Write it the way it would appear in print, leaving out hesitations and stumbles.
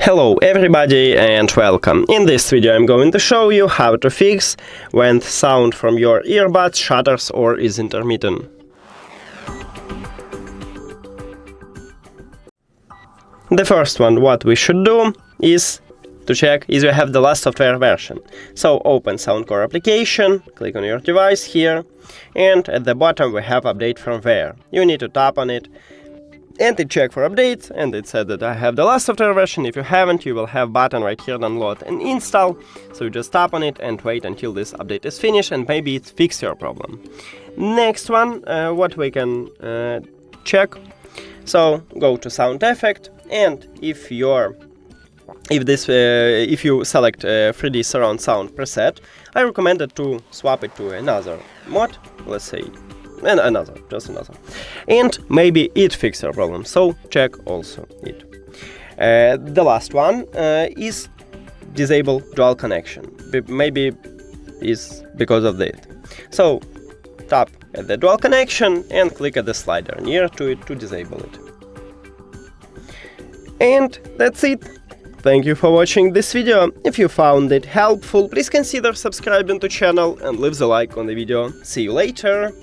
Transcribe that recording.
Hello everybody and welcome. In this video I'm going to show you how to fix when sound from your earbuds shutters or is intermittent. The first one what we should do is to check if you have the last software version. So open SOUNDCORE application, click on your device here, and at the bottom we have update firmware. You need to tap on it and it check for updates, and it said that I have the last software version. If you haven't, you will have button right here, download and install. So you just tap on it and wait until this update is finished, and maybe it fix your problem. Next one, what we can check. So go to sound effect, and if you select 3D surround sound preset, I recommend it to swap it to another mod. Let's say just another, and maybe it fix your problem, so check also it. The last one is disable dual connection, maybe is because of that. So tap at the dual connection and click at the slider near to it to disable it. And that's it. Thank you for watching this video. If you found it helpful, please consider subscribing to channel and leave the like on the video. See you later!